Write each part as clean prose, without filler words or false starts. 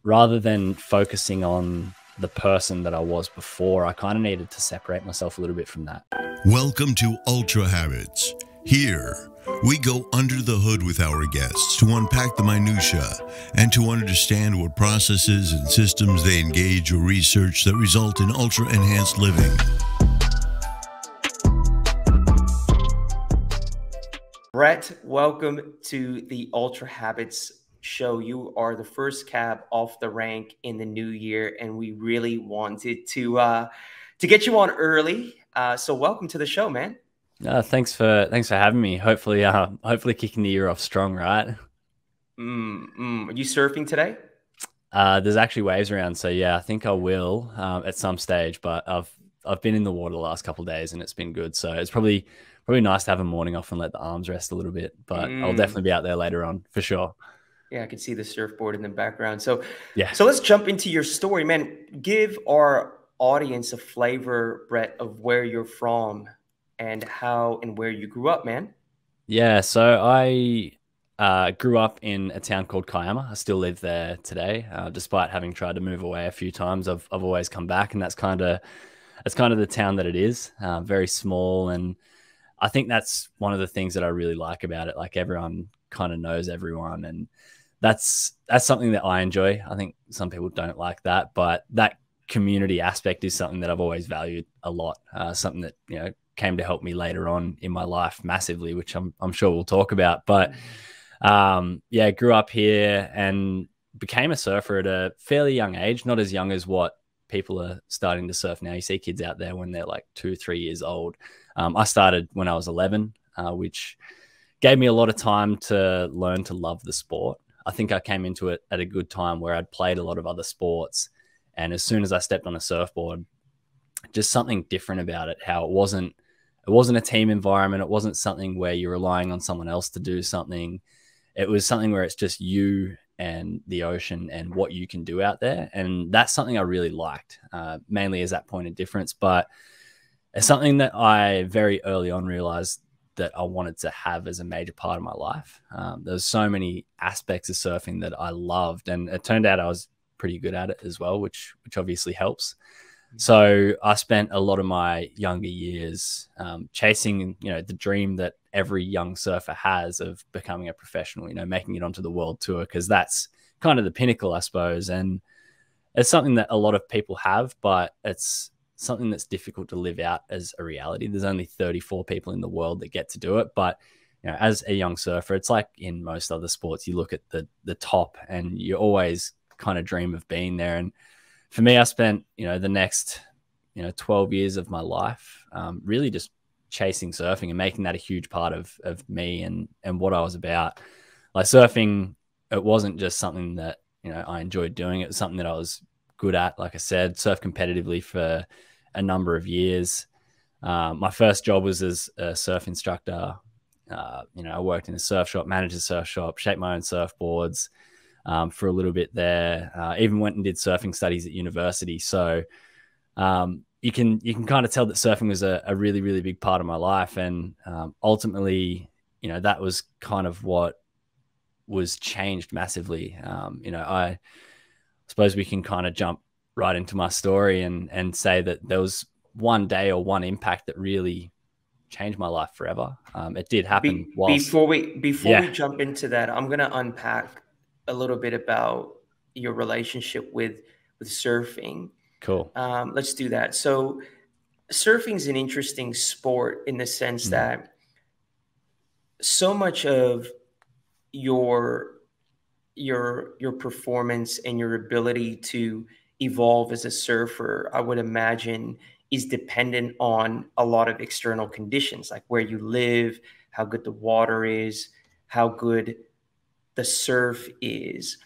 rather than focusing on the person that I was before, I kind of needed to separate myself a little bit from that. Welcome to Ultra Habits. Here, we go under the hood with our guests to unpack the minutiae and to understand what processes and systems they engage or research that result in ultra-enhanced living. Brett, welcome to the Ultra Habits show. You are the first cab off the rank in the new year, and we really wanted to get you on early. So welcome to the show, man. Thanks for having me. Hopefully kicking the year off strong, right? Are you surfing today? There's actually waves around, so yeah, I think I will at some stage. But I've been in the water the last couple of days, and it's been good. So it's probably nice to have a morning off and let the arms rest a little bit. But I'll definitely be out there later on for sure. Yeah, I can see the surfboard in the background. So yeah. So let's jump into your story, man. Give our audience a flavor, Brett, of where you're from and how and where you grew up, man. Yeah, so I grew up in a town called Kiama. I still live there today, despite having tried to move away a few times. I've always come back, and that's kind of the town that it is. Very small, and I think that's one of the things that I really like about it. Like, everyone kind of knows everyone, and that's something that I enjoy. I think some people don't like that, but that community aspect is something that I've always valued a lot. Something that, you know, came to help me later on in my life massively, which I'm sure we'll talk about. But yeah, grew up here and became a surfer at a fairly young age, not as young as what people are starting to surf now. You see kids out there when they're like 2-3 years old. I started when I was 11, which gave me a lot of time to learn to love the sport. I think I came into it at a good time where I'd played a lot of other sports. And as soon as I stepped on a surfboard, just something different about it, how it wasn't a team environment. It wasn't something where you're relying on someone else to do something. It was something where it's just you and the ocean and what you can do out there. And that's something I really liked, mainly as that point of difference. But it's something that I very early on realized that I wanted to have as a major part of my life. There's so many aspects of surfing that I loved, and it turned out I was pretty good at it as well, which obviously helps. So I spent a lot of my younger years chasing, you know, the dream that every young surfer has of becoming a professional, you know, making it onto the world tour, because that's kind of the pinnacle, I suppose. And it's something that a lot of people have, but it's something that's difficult to live out as a reality. There's only 34 people in the world that get to do it. But, you know, as a young surfer, it's like in most other sports, you look at the top and you always kind of dream of being there. And for me, I spent, you know, the next, 12 years of my life really just chasing surfing and making that a huge part of me and what I was about. Like, surfing, it wasn't just something that, you know, I enjoyed doing. It was something that I was good at. Like I said, surf competitively for a number of years. My first job was as a surf instructor. I worked in a surf shop, managed a surf shop, shaped my own surfboards for a little bit there. Even went and did surfing studies at university. So you can kind of tell that surfing was a really, really big part of my life. And ultimately, you know, that was kind of what was changed massively. I suppose we can kind of jump right into my story and say that there was one day or one impact that really changed my life forever. It did happen. Before we jump into that, I'm going to unpack a little bit about your relationship with surfing. Cool. Let's do that. So surfing is an interesting sport in the sense that so much of your performance and your ability to evolve as a surfer, I would imagine, is dependent on a lot of external conditions, like where you live, how good the water is, how good the surf is.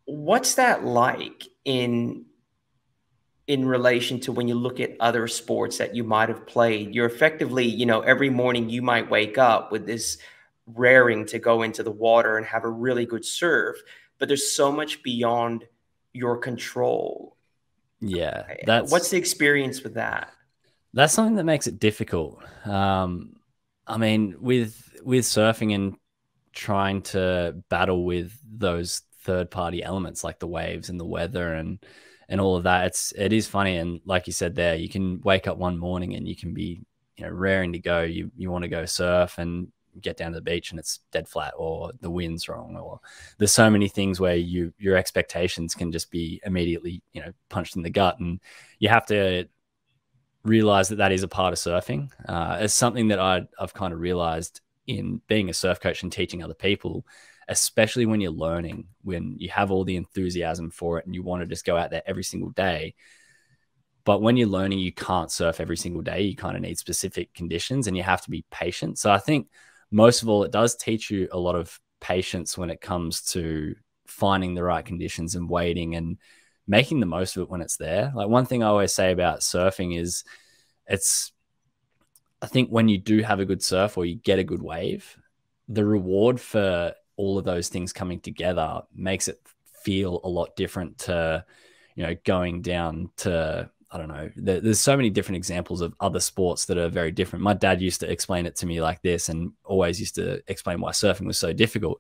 What's that like in relation to when you look at other sports that you might have played? You're effectively, you know, every morning you might wake up with this raring to go into the water and have a really good surf, but there's so much beyond your control. Yeah. What's the experience with that? That's something that makes it difficult. I mean, with surfing and trying to battle with those third party elements like the waves and the weather and all of that. It is funny. And like you said there, you can wake up one morning and you can be, raring to go. You want to go surf and get down to the beach and it's dead flat, or the wind's wrong, or there's so many things where your expectations can just be immediately, punched in the gut. And you have to realize that is a part of surfing. It's something that I've kind of realized in being a surf coach and teaching other people, especially when you're learning, when you have all the enthusiasm for it and you want to just go out there every single day. But when you're learning, you can't surf every single day. You kind of need specific conditions and you have to be patient. So I think most of all, it does teach you a lot of patience when it comes to finding the right conditions and waiting and making the most of it when it's there. Like, one thing I always say about surfing is I think when you do have a good surf or you get a good wave, the reward for all of those things coming together makes it feel a lot different to, going down to, I don't know, there's so many different examples of other sports that are very different. My dad used to explain it to me like this, and always used to explain why surfing was so difficult.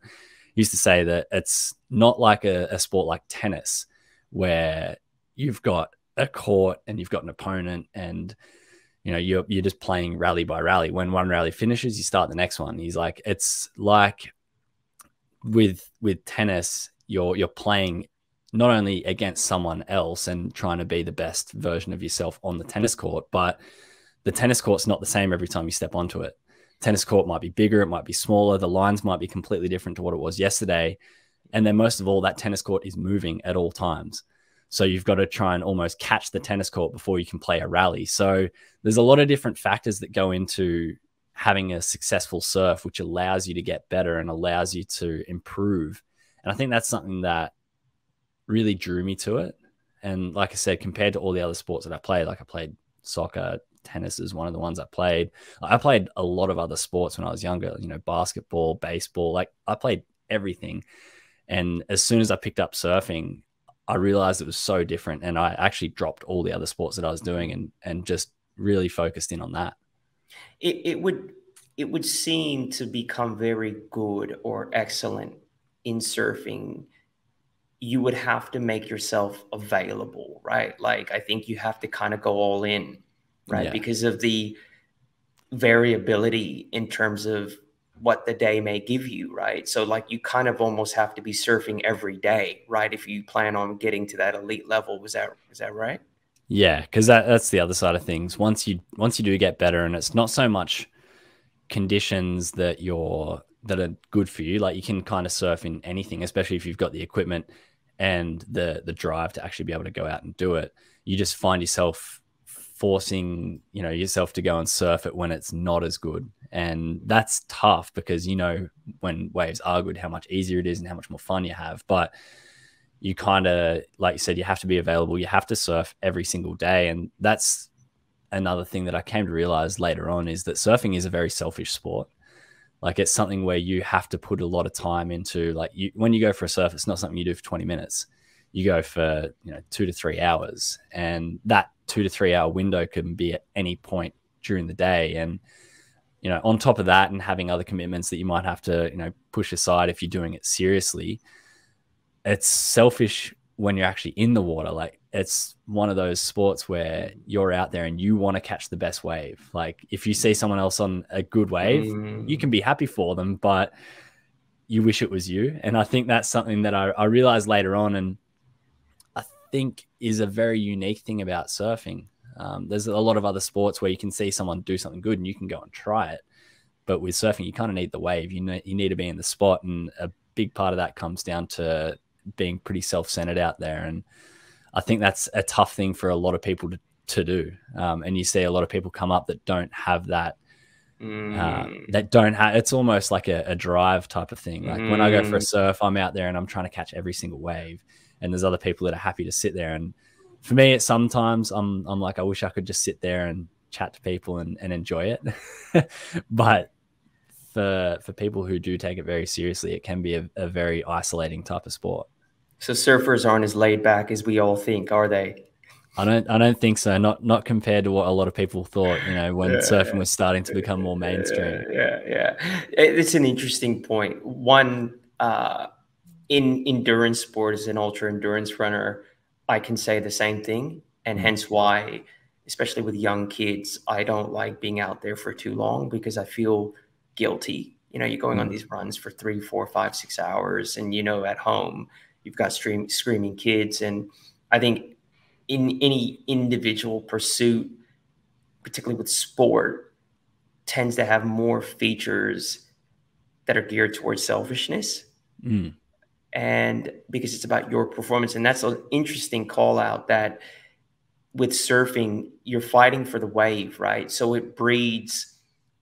He used to say that it's not like a sport like tennis, where you've got a court and you've got an opponent and, you're just playing rally by rally. When one rally finishes, you start the next one. He's like, it's like with tennis, you're playing not only against someone else and trying to be the best version of yourself on the tennis court, but the tennis court's not the same every time you step onto it. Tennis court might be bigger, it might be smaller, the lines might be completely different to what it was yesterday. And then most of all, that tennis court is moving at all times. So you've got to try and almost catch the tennis court before you can play a rally. So there's a lot of different factors that go into having a successful surf, which allows you to get better and allows you to improve. And I think that's something that really drew me to it. And like I said, compared to all the other sports that I played, like I played soccer, tennis is one of the ones I played. I played a lot of other sports when I was younger, basketball, baseball, like I played everything. And as soon as I picked up surfing, I realized it was so different. And I actually dropped all the other sports that I was doing and just really focused in on that. It would seem to become very good or excellent in surfing. You would have to make yourself available, right? Like, I think you have to kind of go all in, right? Yeah. Because of the variability in terms of what the day may give you, right? So like, you kind of almost have to be surfing every day, right? If you plan on getting to that elite level. Was that right? Yeah, because that's the other side of things. Once you do get better, and it's not so much conditions that are good for you, like you can kind of surf in anything, especially if you've got the equipment and the drive to actually be able to go out and do it. You just find yourself forcing yourself to go and surf it when it's not as good, and that's tough because when waves are good, how much easier it is and how much more fun you have. But you kind of, like you said, you have to be available. You have to surf every single day. And that's another thing that I came to realize later on, is that surfing is a very selfish sport. Like, it's something where you have to put a lot of time into, like, when you go for a surf, it's not something you do for 20 minutes. You go for 2 to 3 hours, and that 2 to 3 hour window can be at any point during the day. And on top of that, and having other commitments that you might have to push aside if you're doing it seriously, it's selfish when you're actually in the water. Like, it's one of those sports where you're out there and you want to catch the best wave. Like, if you see someone else on a good wave, you can be happy for them, but you wish it was you. And I think that's something that I realized later on, and I think is a very unique thing about surfing. There's a lot of other sports where you can see someone do something good and you can go and try it. But with surfing, you kind of need the wave. You need to be in the spot. And a big part of that comes down to being pretty self-centered out there. And I think that's a tough thing for a lot of people to do. And you see a lot of people come up that don't have that, it's almost like a drive type of thing. Like, when I go for a surf, I'm out there and I'm trying to catch every single wave. And there's other people that are happy to sit there. And for me, it's sometimes I'm like, I wish I could just sit there and chat to people and enjoy it. But for people who do take it very seriously, it can be a very isolating type of sport. So surfers aren't as laid back as we all think, are they? I don't think so. Not compared to what a lot of people thought, when surfing was starting to become more mainstream. Yeah. It's an interesting point. One, in endurance sport, as an ultra endurance runner, I can say the same thing. And hence why, especially with young kids, I don't like being out there for too long, because I feel guilty. You know, you're going on these runs for 3, 4, 5, 6 hours, and, you know, at home, you've got screaming kids. And I think in any individual pursuit, particularly with sport, tends to have more features that are geared towards selfishness. And because it's about your performance. And that's an interesting call out, that with surfing, you're fighting for the wave, right? So it breeds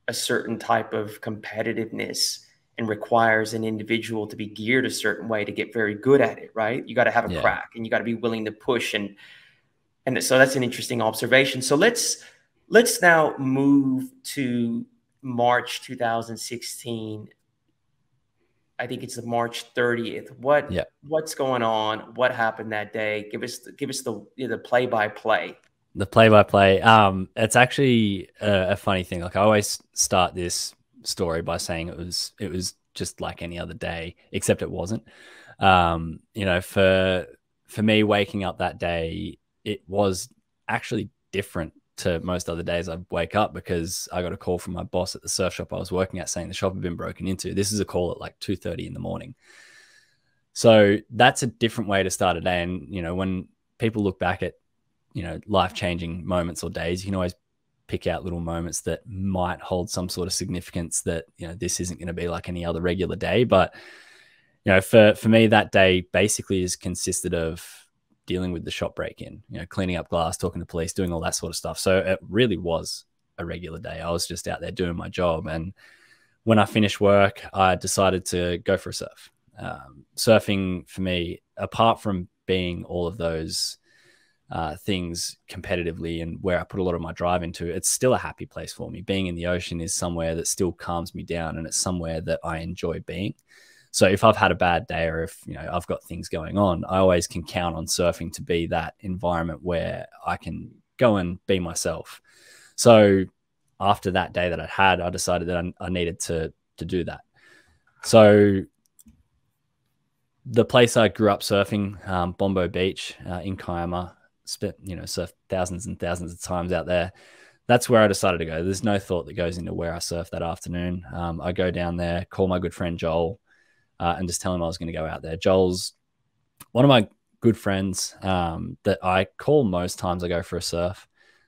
a certain type of competitiveness and requires an individual to be geared a certain way to get very good at it, right? You got to have a crack, and you got to be willing to push. And so that's an interesting observation. So let's now move to March 2016. I think it's the March 30th. What's going on? What happened that day? Give us the play-by-play. The play-by-play. It's actually a funny thing. Like, I always start this story by saying it was just like any other day, except it wasn't. You know, for me, waking up that day, it was actually different to most other days I wake up, because I got a call from my boss at the surf shop I was working at saying the shop had been broken into. This is a call at like 2:30 in the morning. So that's a different way to start a day. And, you know, when people look back at, you know, life-changing moments or days, you can always pick out little moments that might hold some sort of significance, that, you know, this isn't going to be like any other regular day. But, you know, for me, that day basically has consisted of dealing with the shop break-in, you know, cleaning up glass, talking to police, doing all that sort of stuff. So it really was a regular day. I was just out there doing my job. And when I finished work, I decided to go for a surf. Surfing for me, apart from being all of those things competitively and where I put a lot of my drive into, it's still a happy place for me. Being in the ocean is somewhere that still calms me down, and it's somewhere that I enjoy being. So if I've had a bad day, or if, you know, I've got things going on, I always can count on surfing to be that environment where I can go and be myself. So after that day that I had, I decided that I needed to do that. So the place I grew up surfing, Bombo Beach in Kiama, surfed thousands and thousands of times out there. That's where I decided to go. There's no thought that goes into where I surf that afternoon. I go down there, call my good friend Joel, and just tell him I was going to go out there. Joel's one of my good friends that I call most times I go for a surf.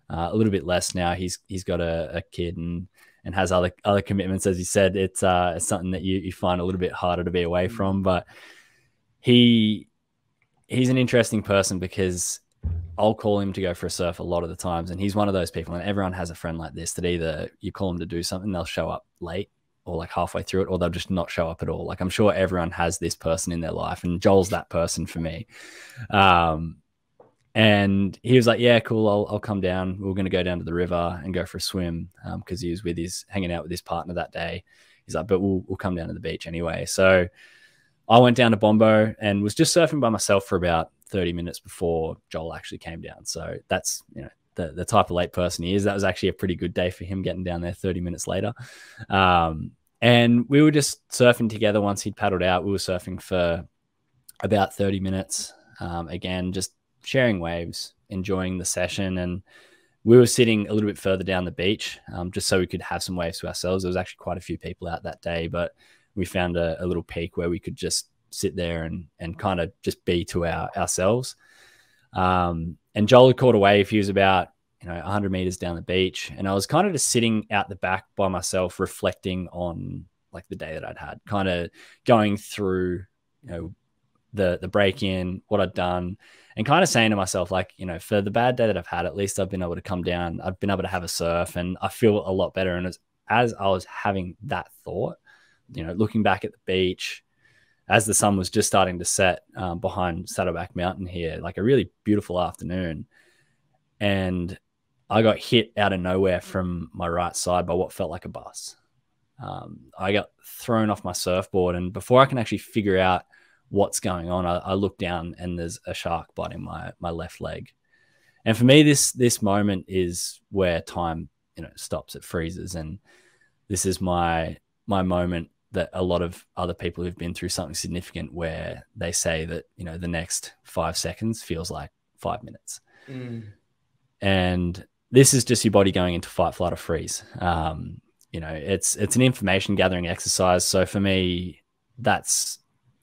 A little bit less now. He's got a kid and has other commitments. As he said, it's something that you find a little bit harder to be away from. But he's an interesting person, because I'll call him to go for a surf a lot of the times. And he's one of those people, and everyone has a friend like this, that either you call them to do something, they'll show up late or like halfway through it, or they'll just not show up at all. Like, I'm sure everyone has this person in their life, and Joel's that person for me. And he was like, yeah, cool, I'll come down. We were going to go down to the river and go for a swim, because he was hanging out with his partner that day. He's like, but we'll come down to the beach anyway. So I went down to Bombo and was just surfing by myself for about 30 minutes before Joel actually came down. So that's, you know, the type of late person he is. That was actually a pretty good day for him, getting down there 30 minutes later. And we were just surfing together. Once he'd paddled out, we were surfing for about 30 minutes. Again, just sharing waves, enjoying the session. And we were sitting a little bit further down the beach, just so we could have some waves to ourselves. There was actually quite a few people out that day, but we found a little peak where we could just sit there and kind of just be to ourselves. And Joel had caught a wave. He was about, 100 meters down the beach. And I was kind of just sitting out the back by myself, reflecting on like the day that I'd had, kind of going through, the break-in, what I'd done, and kind of saying to myself, like, for the bad day that I've had, at least I've been able to come down. I've been able to have a surf, and I feel a lot better. And as I was having that thought, looking back at the beach, as the sun was just starting to set behind Saddleback Mountain here, like a really beautiful afternoon. And I got hit out of nowhere from my right side by what felt like a bus. I got thrown off my surfboard, and before I can actually figure out what's going on, I look down and there's a shark biting my left leg. And for me, this moment is where time, stops, it freezes. And this is my moment that a lot of other people who've been through something significant where they say that, you know, the next 5 seconds feels like 5 minutes. And this is just your body going into fight, flight, or freeze. You know, it's an information gathering exercise. So for me, that's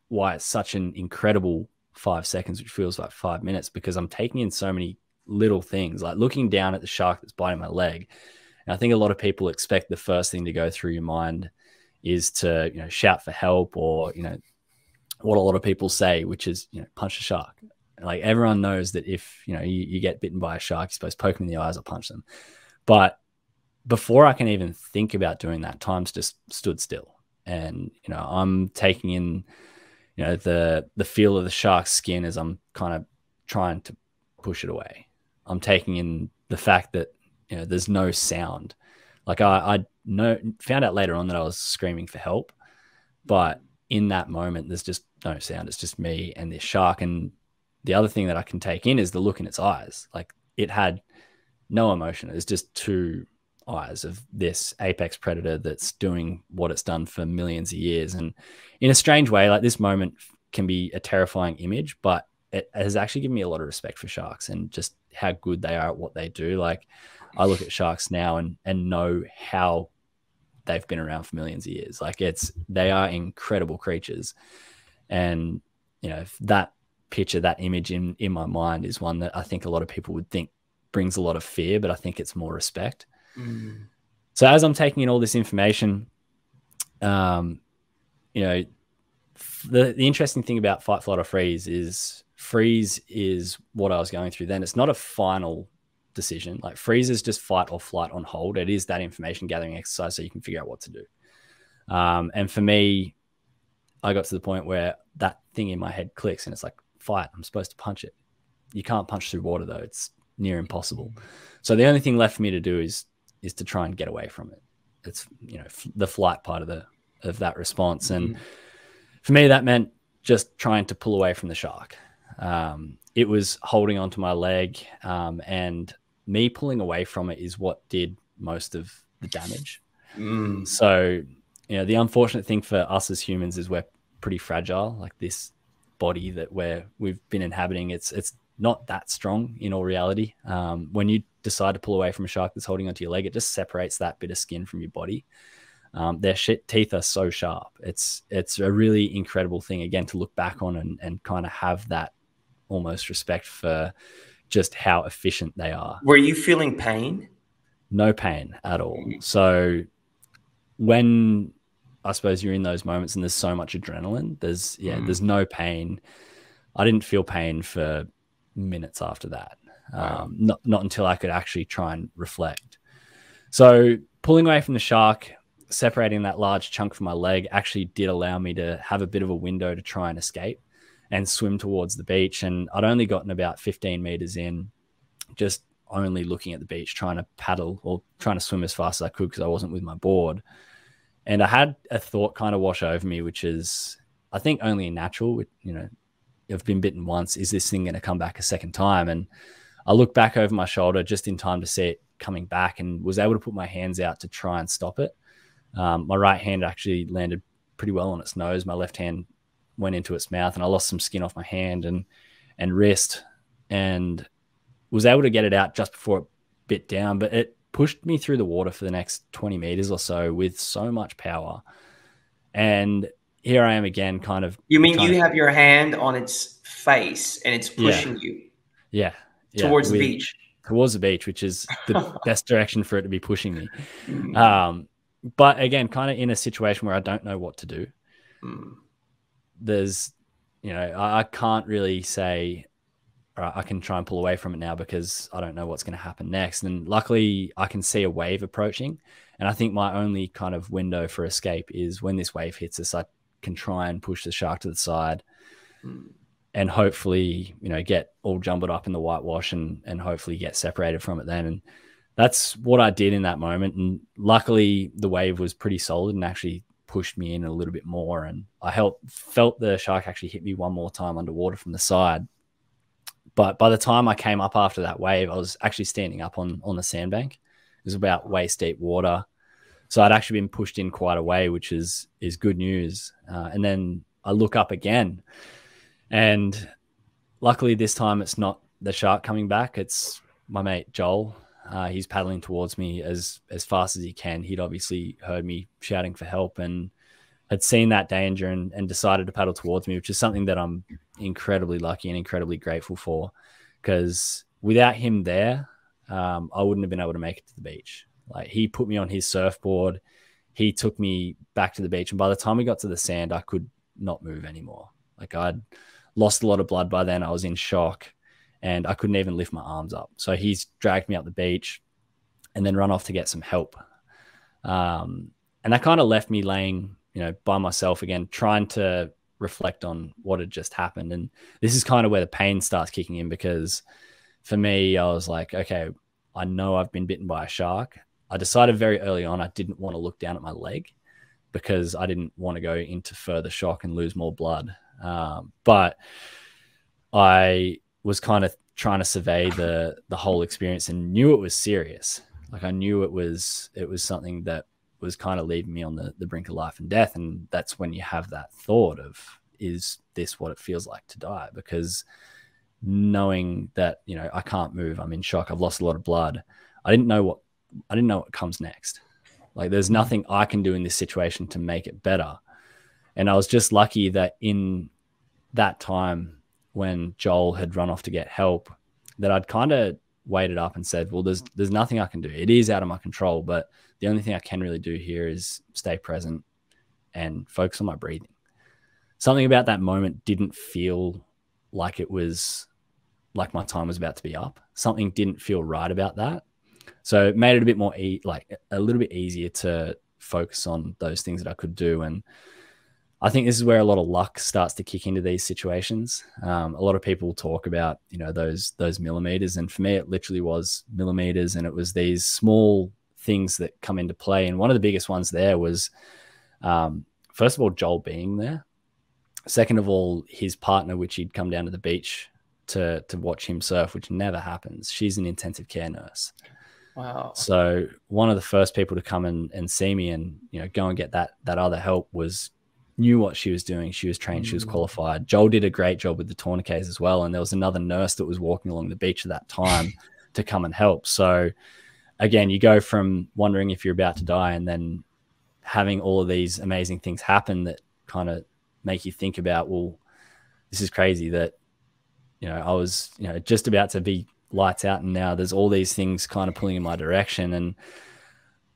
why it's such an incredible 5 seconds, which feels like 5 minutes, because I'm taking in so many little things, like looking down at the shark that's biting my leg. And I think a lot of people expect the first thing to go through your mind is to, you know, shout for help, or, you know, what a lot of people say, which is, you know, punch the shark. Like, everyone knows that if, you know, you get bitten by a shark, you're supposed to poke them in the eyes or punch them. But before I can even think about doing that, time's just stood still. And, you know, I'm taking in, you know, the feel of the shark's skin as I'm kind of trying to push it away. I'm taking in the fact that, you know, there's no sound. Like, I found out later on that I was screaming for help, but in that moment, there's just no sound. It's just me and this shark. And the other thing that I can take in is the look in its eyes. Like, it had no emotion. It's just two eyes of this apex predator that's doing what it's done for millions of years. And in a strange way, like, this moment can be a terrifying image, but it has actually given me a lot of respect for sharks and just how good they are at what they do. Like, I look at sharks now and know how they've been around for millions of years. Like, they are incredible creatures. And, you know, that picture, that image in my mind is one that I think a lot of people would think brings a lot of fear, but I think it's more respect. So as I'm taking in all this information, you know, the interesting thing about fight, flight, or freeze is what I was going through then. It's not a final decision. Like, freeze is just fight or flight on hold. It is that information gathering exercise so you can figure out what to do. And for me, I got to the point where that thing in my head clicks and it's like, fight. I'm supposed to punch it. You can't punch through water though. It's near impossible. So the only thing left for me to do is to try and get away from it. It's, you know, the flight part of that response. And for me, that meant just trying to pull away from the shark. It was holding onto my leg, and me pulling away from it is what did most of the damage. So, you know, the unfortunate thing for us as humans is we're pretty fragile. Like, this body that we've been inhabiting, it's not that strong in all reality. When you decide to pull away from a shark that's holding onto your leg, it just separates that bit of skin from your body. Their teeth are so sharp. It's a really incredible thing, again, to look back on and kind of have that almost respect for just how efficient they are. Were you feeling pain? No pain at all. So when, I suppose, you're in those moments and there's so much adrenaline, there's no pain. I didn't feel pain for minutes after that. Not until I could actually try and reflect. So pulling away from the shark, separating that large chunk from my leg, actually did allow me to have a bit of a window to try and escape and swim towards the beach. And I'd only gotten about 15 meters in, just only looking at the beach, trying to paddle or trying to swim as fast as I could because I wasn't with my board. And I had a thought kind of wash over me, which is, I think, only natural. You know, I've been bitten once. Is this thing going to come back a second time? And I looked back over my shoulder just in time to see it coming back and was able to put my hands out to try and stop it. My right hand actually landed pretty well on its nose. My left hand went into its mouth, and I lost some skin off my hand and wrist, and was able to get it out just before it bit down. But it pushed me through the water for the next 20 meters or so with so much power. And here I am again, kind of. You mean you have your hand on its face and it's pushing you? Yeah. Towards the beach. Towards the beach, which is the best direction for it to be pushing me. But again, kind of in a situation where I don't know what to do. There's, you know, I can't really say, all right, I can try and pull away from it now because I don't know what's going to happen next. And luckily I can see a wave approaching. And I think my only kind of window for escape is when this wave hits us, I can try and push the shark to the side and hopefully, you know, get all jumbled up in the whitewash and hopefully get separated from it then. And that's what I did in that moment. And luckily the wave was pretty solid and actually pushed me in a little bit more. And I felt the shark actually hit me one more time underwater from the side. But by the time I came up after that wave, I was actually standing up on the sandbank. It was about waist deep water. So I'd actually been pushed in quite a way, which is good news. And then I look up again, and luckily this time it's not the shark coming back. It's my mate Joel. He's paddling towards me as fast as he can. He'd obviously heard me shouting for help and had seen that danger and decided to paddle towards me, which is something that I'm incredibly lucky and incredibly grateful for, because without him there, I wouldn't have been able to make it to the beach. Like, he put me on his surfboard, he took me back to the beach, and by the time we got to the sand, I could not move anymore. Like, I'd lost a lot of blood by then. I was in shock and I couldn't even lift my arms up. So he's dragged me up the beach and then run off to get some help. And that kind of left me laying, by myself again, trying to reflect on what had just happened. And this is kind of where the pain starts kicking in, because for me, I was like, okay, I know I've been bitten by a shark. I decided very early on I didn't want to look down at my leg because I didn't want to go into further shock and lose more blood. But I was kind of trying to survey the whole experience and knew it was serious. Like, I knew it was something that was kind of leaving me on the brink of life and death. And that's when you have that thought of, is this what it feels like to die? Because knowing that, I can't move, I'm in shock, I've lost a lot of blood, I didn't know what comes next. Like, there's nothing I can do in this situation to make it better. And I was just lucky that in that time when Joel had run off to get help, that I'd kind of weighed it up and said, well, there's nothing I can do. It is out of my control, but the only thing I can really do here is stay present and focus on my breathing. Something about that moment didn't feel like it was like my time was about to be up. Something didn't feel right about that. So it made it a bit more, a little bit easier to focus on those things that I could do. And I think this is where a lot of luck starts to kick into these situations. A lot of people talk about, those millimeters. And for me, it literally was millimeters. And it was these small things that come into play. And one of the biggest ones there was, first of all, Joel being there. Second of all, his partner, which he'd come down to the beach to watch him surf, which never happens. She's an intensive care nurse. Wow. So one of the first people to come and see me and, go and get that other help knew what she was doing. She was trained, she was qualified. Joel did a great job with the tourniquets as well. And there was another nurse that was walking along the beach at that time to come and help. So again, you go from wondering if you're about to die and then having all of these amazing things happen that kind of make you think about, well, this is crazy that, I was, just about to be lights out, and now there's all these things kind of pulling in my direction. And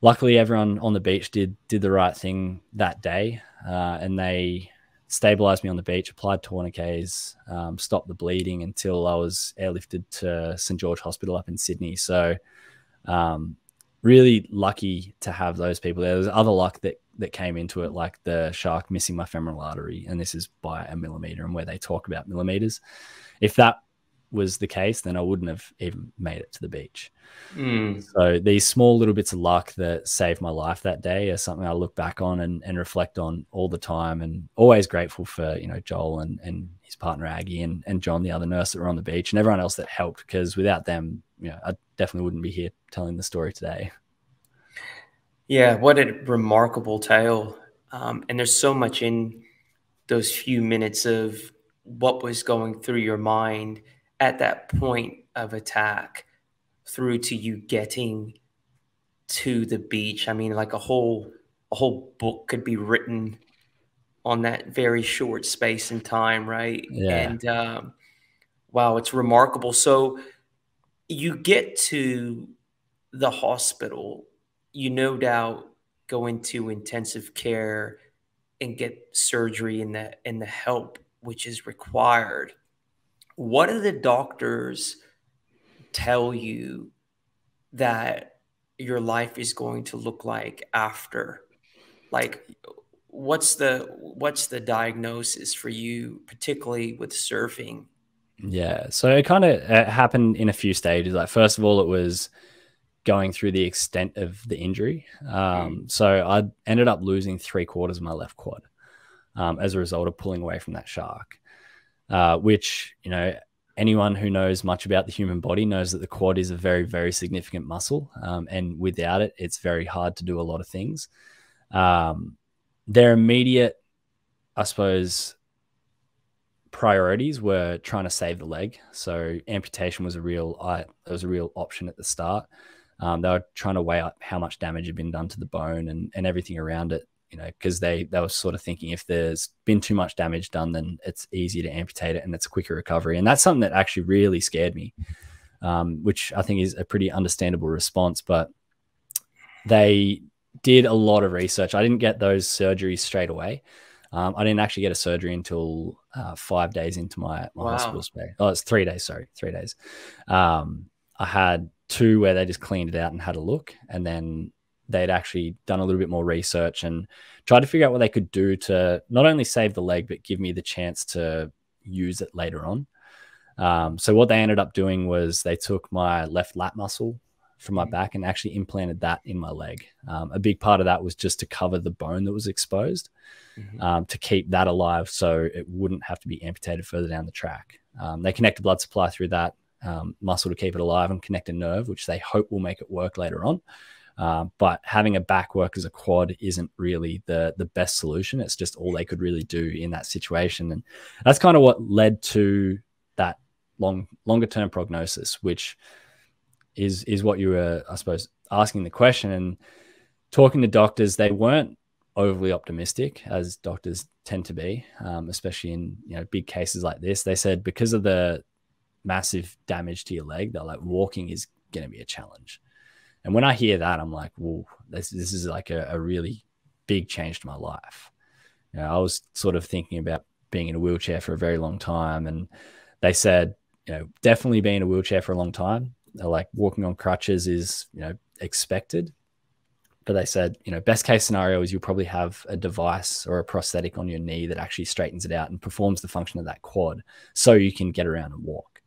luckily everyone on the beach did the right thing that day. And they stabilized me on the beach, applied tourniquets, stopped the bleeding until I was airlifted to St. George Hospital up in Sydney. So really lucky to have those people there. There's other luck that came into it, like the shark missing my femoral artery, and this is by a millimeter, and where they talk about millimeters. If that was the case, then I wouldn't have even made it to the beach. So these small little bits of luck that saved my life that day are something I look back on and reflect on all the time, and always grateful for, Joel and his partner Aggie and John, the other nurse that were on the beach, and everyone else that helped, because without them, I definitely wouldn't be here telling the story today. Yeah, what a remarkable tale. And there's so much in those few minutes of what was going through your mind at that point of attack through to you getting to the beach. I mean, like a whole book could be written on that very short space and time, right? Yeah. And wow, it's remarkable. So you get to the hospital, you no doubt go into intensive care and get surgery and the help which is required. What do the doctors tell you that your life is going to look like after? Like, what's the diagnosis for you, particularly with surfing? Yeah, so it kind of happened in a few stages. Like, first of all, it was going through the extent of the injury. So I ended up losing 3/4 of my left quad as a result of pulling away from that shark, which, anyone who knows much about the human body knows that the quad is a very, very significant muscle. And without it, it's very hard to do a lot of things. Their immediate, I suppose, priorities were trying to save the leg. So amputation was a real option at the start. They were trying to weigh up how much damage had been done to the bone and everything around it, you know, because they were sort of thinking if there's been too much damage done, then it's easier to amputate it and it's a quicker recovery. And that's something that actually really scared me, which I think is a pretty understandable response. But they did a lot of research. I didn't get those surgeries straight away. I didn't actually get a surgery until 5 days into my hospital stay. Oh, it's 3 days. Sorry, 3 days. I had 2 where they just cleaned it out and had a look. And then they'd actually done a little bit more research and tried to figure out what they could do to not only save the leg, but give me the chance to use it later on. So what they ended up doing was they took my left lat muscle from my back and actually implanted that in my leg. A big part of that was just to cover the bone that was exposed, to keep that alive so it wouldn't have to be amputated further down the track. They connect a blood supply through that muscle to keep it alive and connect a nerve, which they hope will make it work later on. But having a back work as a quad isn't really the best solution. It's just all they could really do in that situation. And that's kind of what led to that longer term prognosis, which is what you were, I suppose, asking the question. And talking to doctors, they weren't overly optimistic, as doctors tend to be, especially in, you know, big cases like this. They said because of the massive damage to your leg, they're like, walking is going to be a challenge. And when I hear that, I'm like, whoa, this is like a really big change to my life. You know, I was sort of thinking about being in a wheelchair for a very long time. And they said, you know, definitely being in a wheelchair for a long time. They're like, walking on crutches is, you know, expected. But they said, you know, best case scenario is you'll probably have a device or a prosthetic on your knee that actually straightens it out and performs the function of that quad so you can get around and walk.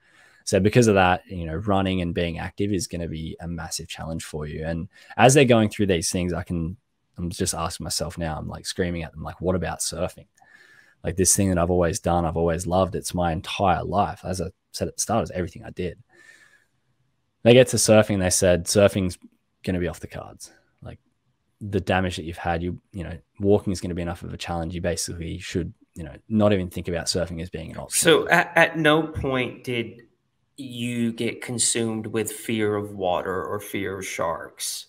So because of that, you know, running and being active is going to be a massive challenge for you. And as they're going through these things, I'm just asking myself now, I'm like screaming at them, like, what about surfing? Like this thing that I've always done, I've always loved. It's my entire life. As I said at the start, it's everything I did. They get to surfing. They said, surfing's going to be off the cards. Like the damage that you've had, you know, walking is going to be enough of a challenge. You basically should, you know, not even think about surfing as being an option. So at no point did you get consumed with fear of water or fear of sharks?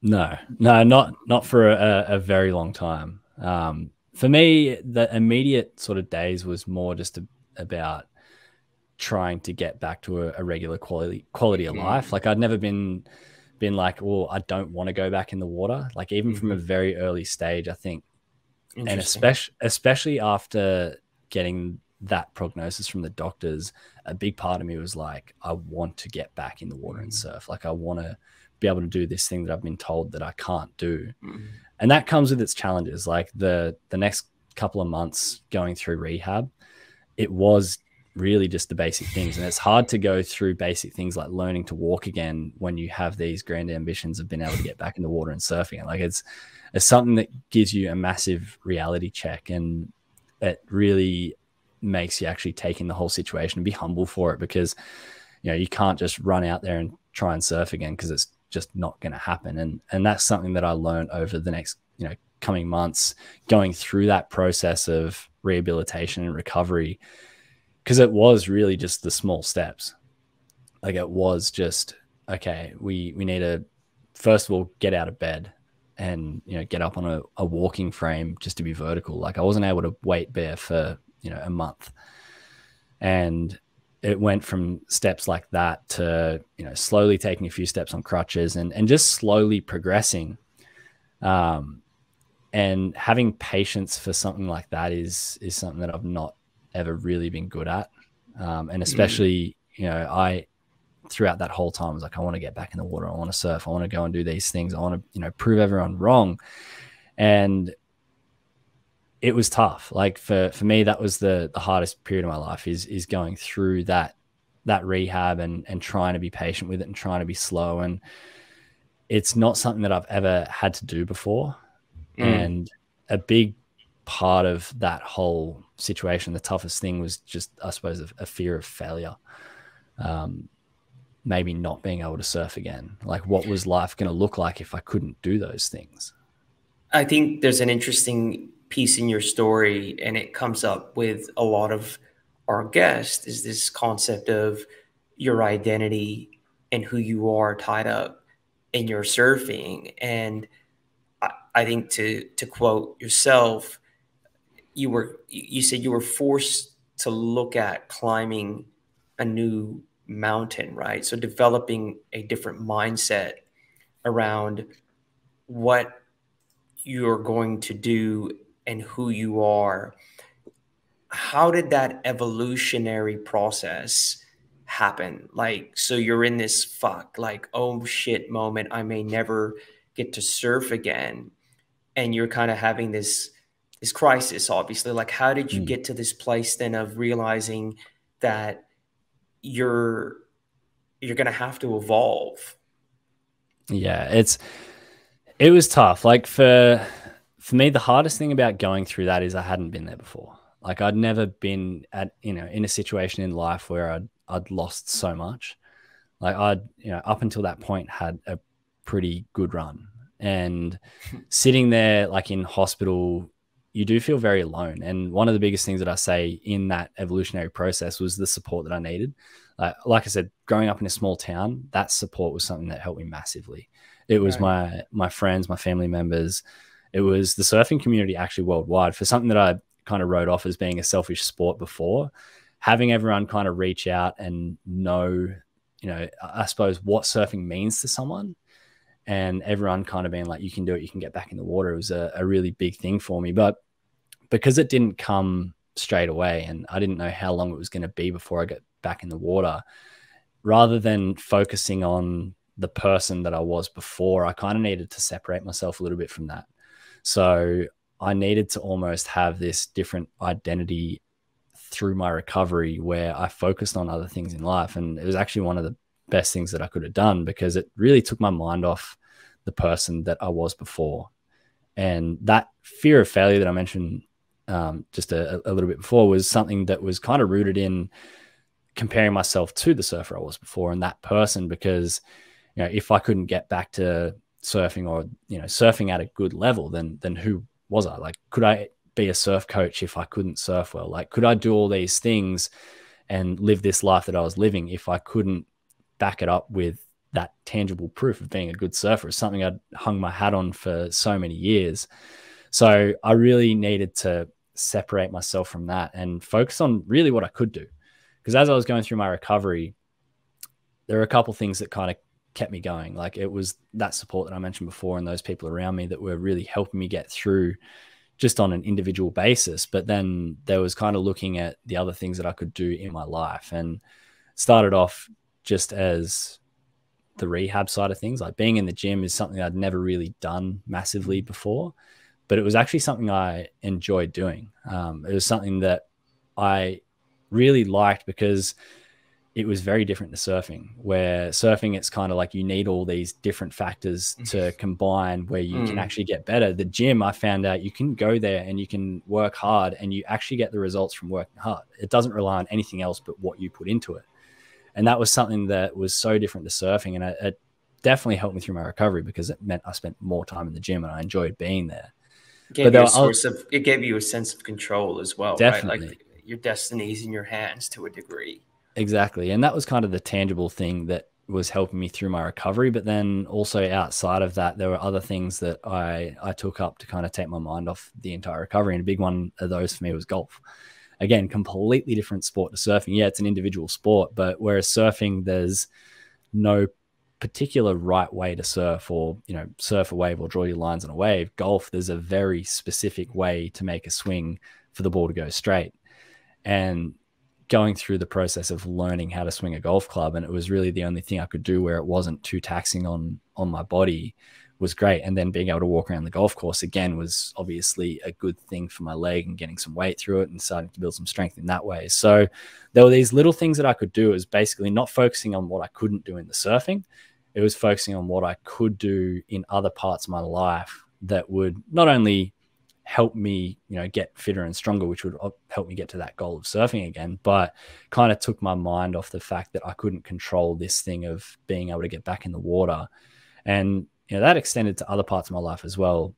No, not for a very long time. For me, the immediate sort of days was more just about trying to get back to a regular quality of life. Like I'd never been like, well, I don't want to go back in the water. Like even from a very early stage, I think, and especially after getting that prognosis from the doctors, a big part of me was like, I want to get back in the water and surf. Like I want to be able to do this thing that I've been told that I can't do. And that comes with its challenges. Like the next couple of months going through rehab, it was really just the basic things. And it's hard to go through basic things like learning to walk again when you have these grand ambitions of being able to get back in the water and surfing. Like it's something that gives you a massive reality check, and it really makes you actually take in the whole situation and be humble for it, because, you know, you can't just run out there and try and surf again because it's just not going to happen. And that's something that I learned over the next, you know, coming months, going through that process of rehabilitation and recovery, because it was really just the small steps. Like it was just, okay, we need to first of all get out of bed and, you know, get up on a walking frame just to be vertical. Like I wasn't able to weight bear for, you know, a month. And it went from steps like that to, you know, slowly taking a few steps on crutches and just slowly progressing. And having patience for something like that is something that I've not ever really been good at. And especially, you know, throughout that whole time, I was like, I want to get back in the water. I want to surf. I want to go and do these things. I want to, you know, prove everyone wrong. And it was tough. Like for me, that was the hardest period of my life is going through that rehab and trying to be patient with it and trying to be slow. And it's not something that I've ever had to do before. And a big part of that whole situation, the toughest thing was just, I suppose, a fear of failure. Maybe not being able to surf again. Like, what was life going to look like if I couldn't do those things? I think there's an interesting piece in your story, and it comes up with a lot of our guests, is this concept of your identity and who you are tied up in your surfing. And I think to quote yourself, you said you were forced to look at climbing a new mountain, right? So developing a different mindset around what you're going to do and who you are. How did that evolutionary process happen? Like, so you're in this like, oh shit moment, I may never get to surf again. And you're kind of having this crisis, obviously. Like, how did you get to this place then of realizing that you're going to have to evolve? Yeah, it was tough. Like, for me, the hardest thing about going through that is I hadn't been there before. Like, I'd never been in a situation in life where I'd lost so much. Like, up until that point had a pretty good run. And sitting there, like, in hospital, you do feel very alone. And one of the biggest things that I say in that evolutionary process was the support that I needed. Like I said, growing up in a small town, that support was something that helped me massively. It was my friends, my family members. It was the surfing community actually worldwide. For something that I kind of wrote off as being a selfish sport before, having everyone kind of reach out and know, I suppose, what surfing means to someone, and everyone kind of being like, you can do it, you can get back in the water. It was a really big thing for me. But because it didn't come straight away and I didn't know how long it was going to be before I got back in the water, rather than focusing on the person that I was before, I kind of needed to separate myself a little bit from that. So I needed to almost have this different identity through my recovery where I focused on other things in life. And it was actually one of the best things that I could have done, because it really took my mind off the person that I was before. And that fear of failure that I mentioned just a little bit before was something that was kind of rooted in comparing myself to the surfer I was before and that person, because if I couldn't get back to surfing or surfing at a good level, then who was I? Like, could I be a surf coach if I couldn't surf well? Like, could I do all these things and live this life that I was living if I couldn't back it up with that tangible proof of being a good surfer? It's something I'd hung my hat on for so many years. So I really needed to separate myself from that and focus on really what I could do. Because as I was going through my recovery, there were a couple things that kind of kept me going. Like, it was that support that I mentioned before and those people around me that were really helping me get through just on an individual basis. But then there was kind of looking at the other things that I could do in my life, and started off just as the rehab side of things. Like, being in the gym is something I'd never really done massively before, but it was actually something I enjoyed doing. It was something that I really liked because it was very different to surfing, where surfing, it's kind of like you need all these different factors to combine where you can actually get better. The gym, I found out you can go there and you can work hard and you actually get the results from working hard. It doesn't rely on anything else but what you put into it. And that was something that was so different to surfing. And it definitely helped me through my recovery because it meant I spent more time in the gym and I enjoyed being there. It gave you a sense of control as well, definitely. Right? Like, your destiny's in your hands to a degree. Exactly. And that was kind of the tangible thing that was helping me through my recovery. But then also outside of that, there were other things that I took up to kind of take my mind off the entire recovery. And a big one of those for me was golf. Again, completely different sport to surfing. Yeah, it's an individual sport, but whereas surfing, there's no particular right way to surf, or surf a wave or draw your lines on a wave. Golf, there's a very specific way to make a swing for the ball to go straight. And going through the process of learning how to swing a golf club, and it was really the only thing I could do where it wasn't too taxing on my body, was great. And then being able to walk around the golf course again was obviously a good thing for my leg, and getting some weight through it and starting to build some strength in that way. So there were these little things that I could do. It was basically not focusing on what I couldn't do in the surfing. It was focusing on what I could do in other parts of my life that would not only help me, get fitter and stronger, which would help me get to that goal of surfing again. But kind of took my mind off the fact that I couldn't control this thing of being able to get back in the water. And, that extended to other parts of my life as well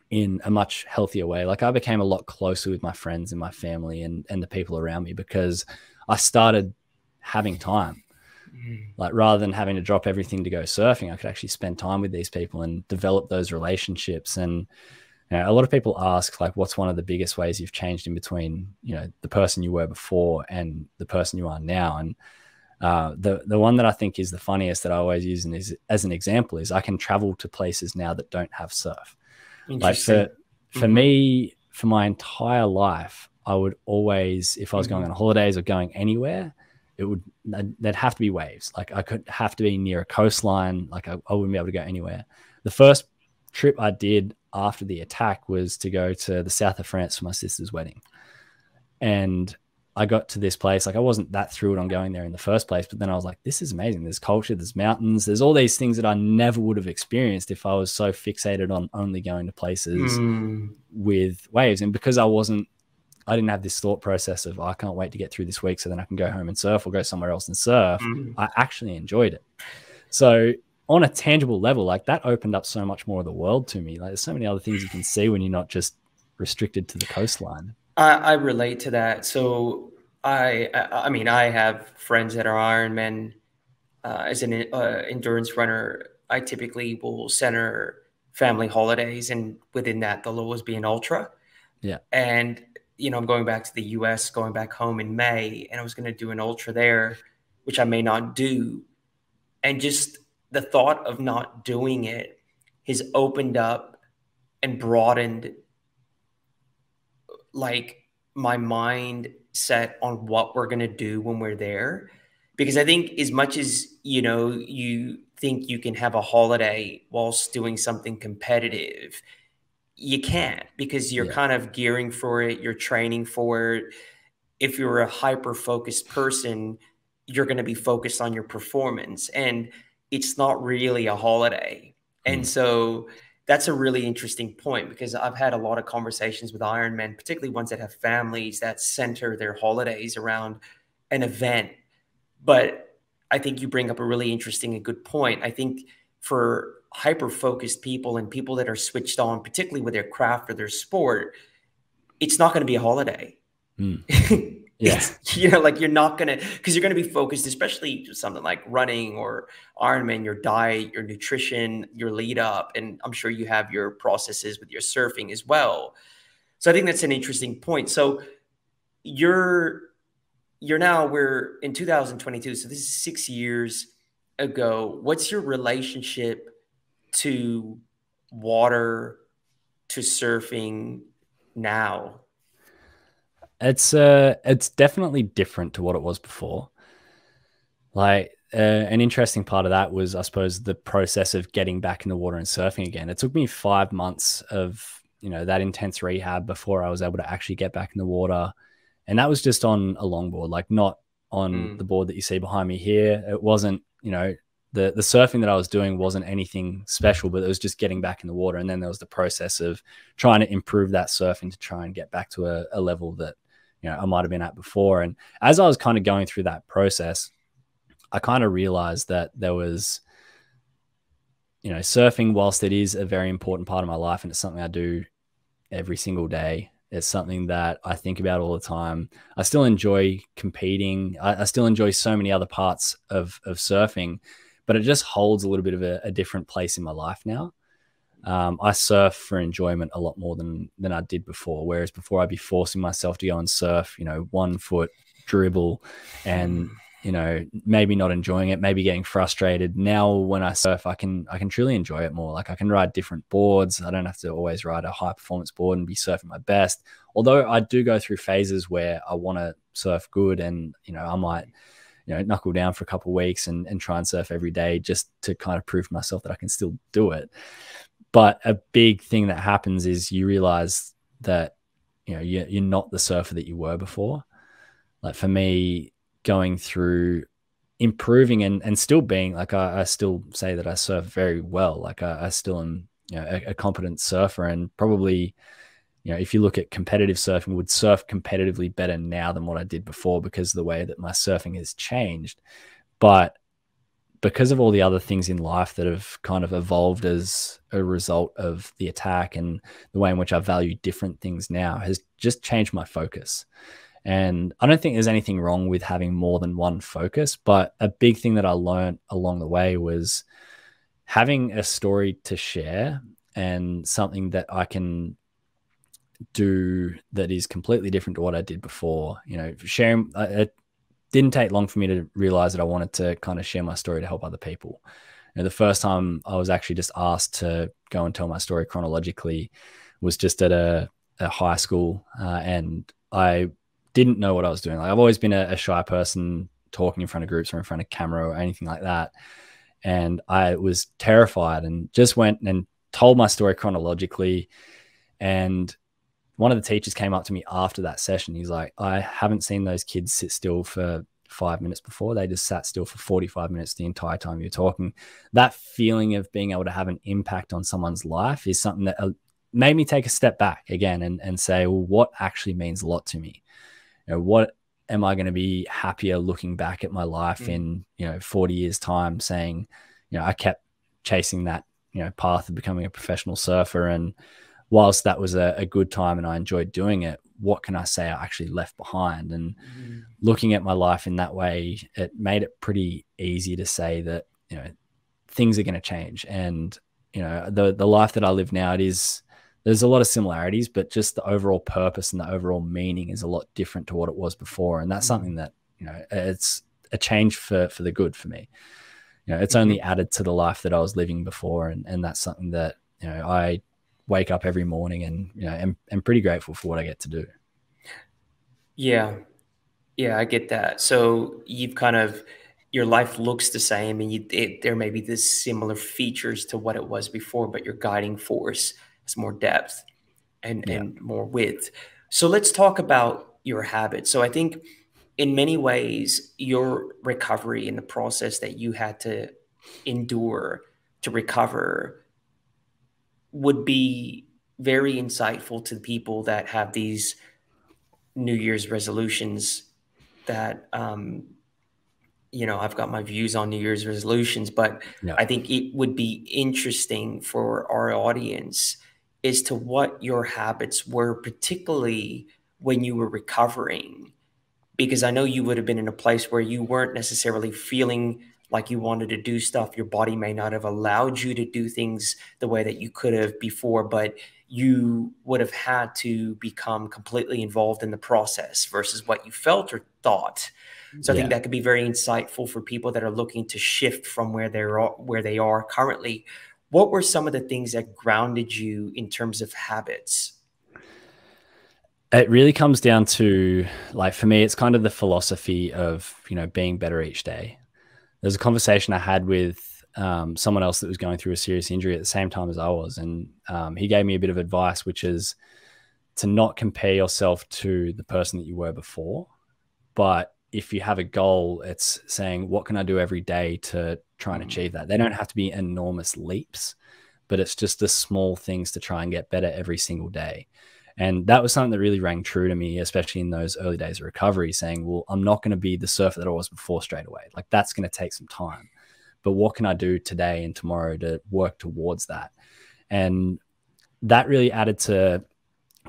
in a much healthier way. Like I became a lot closer with my friends and my family and the people around me because I started having time. Like rather than having to drop everything to go surfing, I could actually spend time with these people and develop those relationships. And a lot of people ask, like, what's one of the biggest ways you've changed in between, the person you were before and the person you are now? And the one that I think is the funniest that I always use as an example is I can travel to places now that don't have surf. Like for me, for my entire life, I would always, if I was going on holidays or going anywhere, there'd have to be waves. Like I could have to be near a coastline. Like I wouldn't be able to go anywhere. The first trip I did after the attack was to go to the south of France for my sister's wedding. And I got to this place, like I wasn't that thrilled on going there in the first place, but then I was like, this is amazing. There's culture, there's mountains, there's all these things that I never would have experienced if I was so fixated on only going to places with waves. And because I didn't have this thought process of, I can't wait to get through this week so then I can go home and surf or go somewhere else and surf. I actually enjoyed it. So on a tangible level, like that opened up so much more of the world to me. Like there's so many other things you can see when you're not just restricted to the coastline. I relate to that. So I mean, I have friends that are Ironmen. As an endurance runner, I typically will center family holidays, and within that, there'll always be an ultra. Yeah. And, I'm going back to the US, going back home in May, and I was going to do an ultra there, which I may not do. And just the thought of not doing it has opened up and broadened like my mindset on what we're going to do when we're there. Because I think as much as, you think you can have a holiday whilst doing something competitive, you can't, because you're kind of gearing for it. You're training for it. If you're a hyper-focused person, you're going to be focused on your performance, and it's not really a holiday. And so that's a really interesting point, because I've had a lot of conversations with Ironmen, particularly ones that have families that center their holidays around an event. But I think you bring up a really interesting and good point. I think for hyper-focused people and people that are switched on, particularly with their craft or their sport, it's not going to be a holiday. Yeah. Like you're not going to, because you're going to be focused, especially something like running or Ironman, your diet, your nutrition, your lead up. And I'm sure you have your processes with your surfing as well. So I think that's an interesting point. So we're in 2022. So this is 6 years ago. What's your relationship to water, to surfing now? It's definitely different to what it was before. Like an interesting part of that was, I suppose, the process of getting back in the water and surfing again. It took me 5 months of, that intense rehab before I was able to actually get back in the water. And that was just on a longboard, like not on the board that you see behind me here. It wasn't, the surfing that I was doing wasn't anything special, but it was just getting back in the water. And then there was the process of trying to improve that surfing to try and get back to a level that, I might have been at before. And as I was kind of going through that process, I kind of realized that there was, surfing, whilst it is a very important part of my life and it's something I do every single day, it's something that I think about all the time. I still enjoy competing. I still enjoy so many other parts of surfing, but it just holds a little bit of a different place in my life now. I surf for enjoyment a lot more than I did before. Whereas before I'd be forcing myself to go and surf, 1 foot dribble and, maybe not enjoying it, maybe getting frustrated. Now when I surf, I can truly enjoy it more. Like I can ride different boards. I don't have to always ride a high performance board and be surfing my best. Although I do go through phases where I want to surf good and, I might, knuckle down for a couple of weeks and try and surf every day just to kind of prove to myself that I can still do it. But a big thing that happens is you realize that, you're not the surfer that you were before. Like for me, going through improving and still being like, I still say that I surf very well. Like I still am, a competent surfer, and probably you know, if you look at competitive surfing, would surf competitively better now than what I did before because of the way that my surfing has changed. But because of all the other things in life that have kind of evolved as a result of the attack, and the way in which I value different things now has just changed my focus. And I don't think there's anything wrong with having more than one focus, but a big thing that I learned along the way was having a story to share and something that I can do that is completely different to what I did before. You know, sharing, it didn't take long for me to realize that I wanted to kind of share my story to help other people. You know, the first time I was actually just asked to go and tell my story chronologically was just at a high school, and I didn't know what I was doing. Like, I've always been a shy person, talking in front of groups or in front of camera or anything like that. And I was terrified and just went and told my story chronologically. And one of the teachers came up to me after that session. He's like, I haven't seen those kids sit still for 5 minutes before. They just sat still for 45 minutes the entire time you're talking. That feeling of being able to have an impact on someone's life is something that made me take a step back again and say, well, what actually means a lot to me? You know, what am I going to be happier looking back at my life in, 40 years time, saying, I kept chasing that, path of becoming a professional surfer. And whilst that was a good time and I enjoyed doing it, what can I say I actually left behind? And looking at my life in that way, it made it pretty easy to say that, things are going to change. And, the life that I live now, there's a lot of similarities, but just the overall purpose and the overall meaning is a lot different to what it was before. And that's something that, it's a change for the good for me. It's only added to the life that I was living before. And that's something that, I wake up every morning and, am pretty grateful for what I get to do. Yeah. Yeah, I get that. So you've your life looks the same, and there may be this similar features to what it was before, but your guiding force has more depth and more width. So let's talk about your habits. So I think in many ways, your recovery in the process that you had to endure to recover would be very insightful to people that have these New Year's resolutions that, I've got my views on New Year's resolutions, but I think it would be interesting for our audience as to what your habits were, particularly when you were recovering, because I know you would have been in a place where you weren't necessarily feeling like you wanted to do stuff. Your body may not have allowed you to do things the way that you could have before, but you would have had to become completely involved in the process versus what you felt or thought. So I think that could be very insightful for people that are looking to shift from where they are currently. What were some of the things that grounded you in terms of habits? It really comes down to, like, for me, it's kind of the philosophy of, being better each day. There's a conversation I had with someone else that was going through a serious injury at the same time as I was. And he gave me a bit of advice, which is to not compare yourself to the person that you were before. But if you have a goal, it's saying, what can I do every day to try and achieve that? They don't have to be enormous leaps, but it's just the small things to try and get better every single day. And that was something that really rang true to me, especially in those early days of recovery, saying, well, I'm not going to be the surfer that I was before straight away. Like, that's going to take some time. But what can I do today and tomorrow to work towards that? And that really added to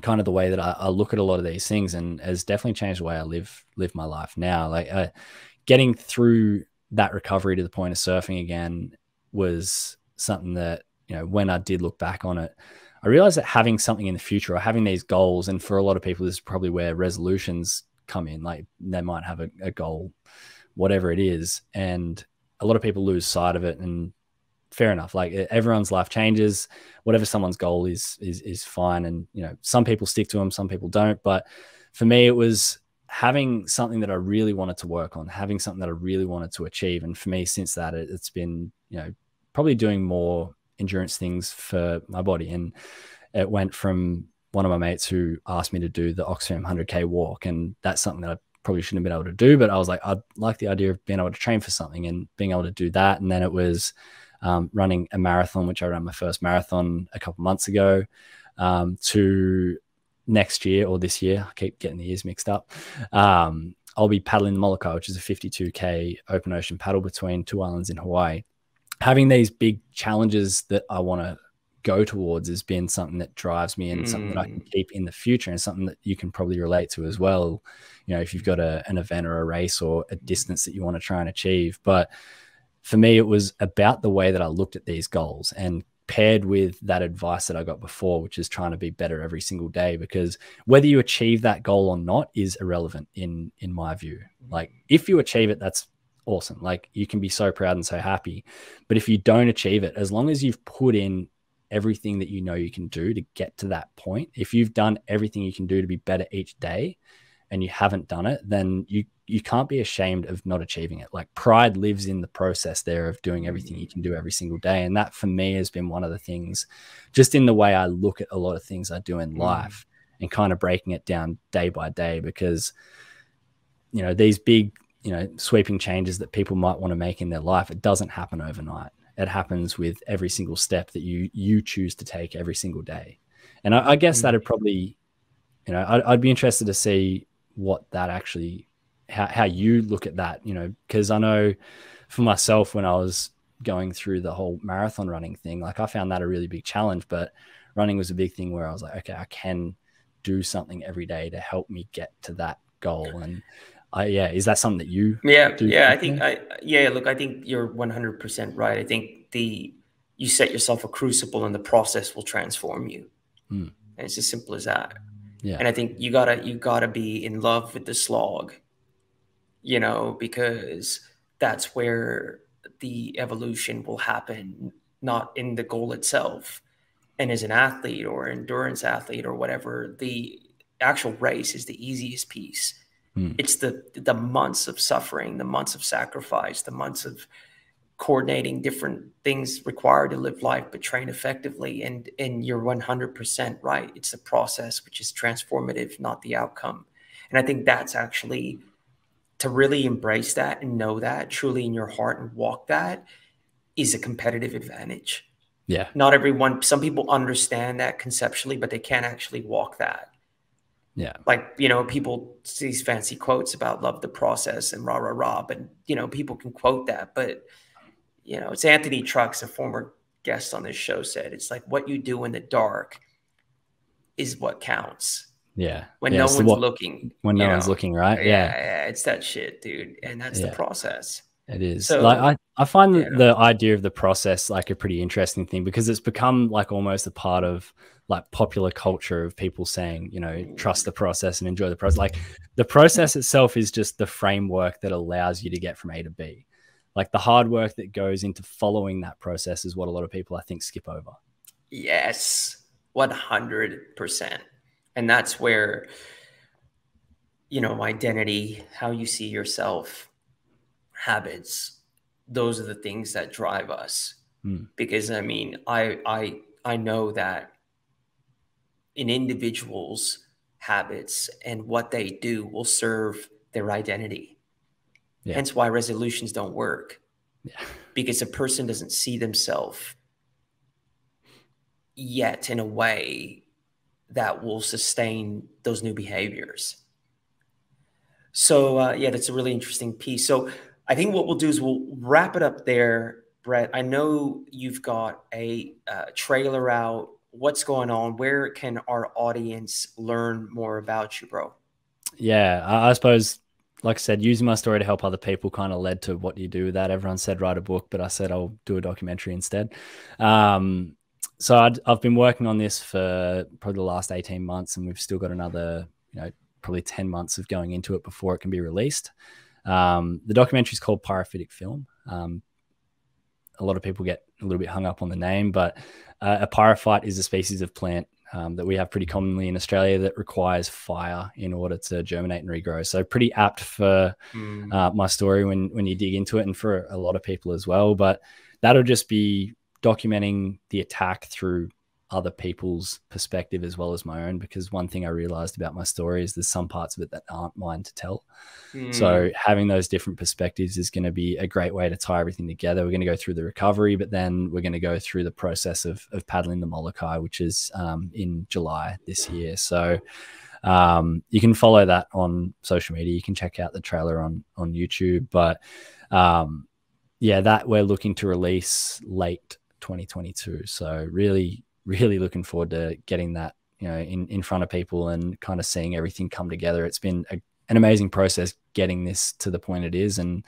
kind of the way that I look at a lot of these things, and has definitely changed the way I live my life now. Like, getting through that recovery to the point of surfing again was something that, when I did look back on it, I realized that having something in the future, or having these goals, and for a lot of people, this is probably where resolutions come in. Like, they might have a goal, whatever it is, and a lot of people lose sight of it. And fair enough. Like, everyone's life changes. Whatever someone's goal is fine. And, some people stick to them, some people don't. But for me, it was having something that I really wanted to work on, having something that I really wanted to achieve. And for me, since that, it's been, probably doing more endurance things for my body. And it went from one of my mates who asked me to do the Oxfam 100K walk. And that's something that I probably shouldn't have been able to do, but I was like, I'd like the idea of being able to train for something and being able to do that. And then it was running a marathon, which I ran my first marathon a couple months ago, to next year or this year, I keep getting the years mixed up, I'll be paddling the Molokai, which is a 52K open ocean paddle between 2 islands in Hawaii. Having these big challenges that I want to go towards has been something that drives me, and something that I can keep in the future, and something that you can probably relate to as well. You know, if you've got an event or a race or a distance that you want to try and achieve. But for me, it was about the way that I looked at these goals, and paired with that advice that I got before, which is trying to be better every single day, because whether you achieve that goal or not is irrelevant in my view. Like, if you achieve it, that's awesome. Like, you can be so proud and so happy. But if you don't achieve it, as long as you've put in everything that you know you can do to get to that point, if you've done everything you can do to be better each day and you haven't done it, then you can't be ashamed of not achieving it. Like, pride lives in the process there of doing everything you can do every single day. And that for me has been one of the things, just in the way I look at a lot of things I do in life, and kind of breaking it down day by day, because, you know, these big, you know, sweeping changes that people might want to make in their life, it doesn't happen overnight. It happens with every single step that you choose to take every single day. And I guess that'd probably, you know, I'd be interested to see what that actually, how you look at that, you know, because I know for myself, when I was going through the whole marathon running thing, like, I found that a really big challenge, but running was a big thing where I was like, okay, I can do something every day to help me get to that goal. And is that something that you do? I think look, I think you're 100% right. I think you set yourself a crucible, and the process will transform you. And it's as simple as that. Yeah. And I think you gotta be in love with the slog, you know, because that's where the evolution will happen, not in the goal itself. And as an athlete or endurance athlete or whatever, the actual race is the easiest piece. It's the months of suffering, the months of sacrifice, the months of coordinating different things required to live life but train effectively. And you're 100% right. It's the process which is transformative, not the outcome. And I think that's actually, to really embrace that and know that truly in your heart and walk that, is a competitive advantage. Yeah. Not everyone, some people understand that conceptually, but they can't actually walk that. Yeah. Like, you know, people see these fancy quotes about love the process and rah, rah, rah. But, you know, people can quote that. But, you know, it's Anthony Trucks, a former guest on this show, said, it's like, what you do in the dark is what counts. Yeah. When no one's looking. When no one's looking, right? Yeah. It's that shit, dude. And that's the process. It is. So, like, I find the idea of the process like a pretty interesting thing, because it's become like almost a part of like popular culture of people saying, you know, trust the process and enjoy the process. Like, the process itself is just the framework that allows you to get from A to B. Like, the hard work that goes into following that process is what a lot of people, I think, skip over. Yes, 100%. And that's where, you know, identity, how you see yourself, habits, those are the things that drive us. Because, I mean, I know that an individual's habits and what they do will serve their identity. Yeah. Hence why resolutions don't work. Yeah. Because a person doesn't see themselves yet in a way that will sustain those new behaviors. So, that's a really interesting piece. So I think what we'll do is we'll wrap it up there, Brett. I know you've got a trailer out. What's going on? Where can our audience learn more about you, bro? Yeah, I suppose, like I said, using my story to help other people kind of led to what you do with that. Everyone said write a book, but I said I'll do a documentary instead. So I've been working on this for probably the last 18 months, and we've still got another, you know, probably 10 months of going into it before it can be released. The documentary is called PYROPHYTIC Film. A lot of people get a little bit hung up on the name, but a pyrophyte is a species of plant that we have pretty commonly in Australia that requires fire in order to germinate and regrow. So pretty apt for my story when you dig into it, and for a lot of people as well. But that'll just be documenting the attack through other people's perspective as well as my own, because one thing I realized about my story is there's some parts of it that aren't mine to tell. So having those different perspectives is going to be a great way to tie everything together. We're going to go through the recovery, but then we're going to go through the process of paddling the Molokai, which is in July this year. So you can follow that on social media. You can check out the trailer on YouTube. But yeah, that we're looking to release late 2022. So really, really looking forward to getting that, you know, in front of people and kind of seeing everything come together. It's been an amazing process getting this to the point it is, and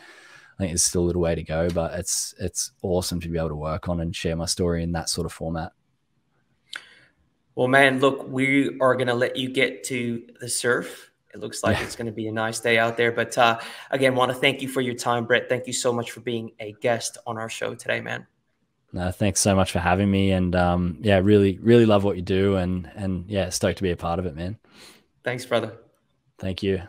I think there's still a little way to go, but it's awesome to be able to work on and share my story in that sort of format. Well, man, look, we are going to let you get to the surf. It looks like it's going to be a nice day out there. But again, want to thank you for your time, Brett. Thank you so much for being a guest on our show today, man. No, thanks so much for having me. And yeah, really, really love what you do. And yeah, stoked to be a part of it, man. Thanks, brother. Thank you.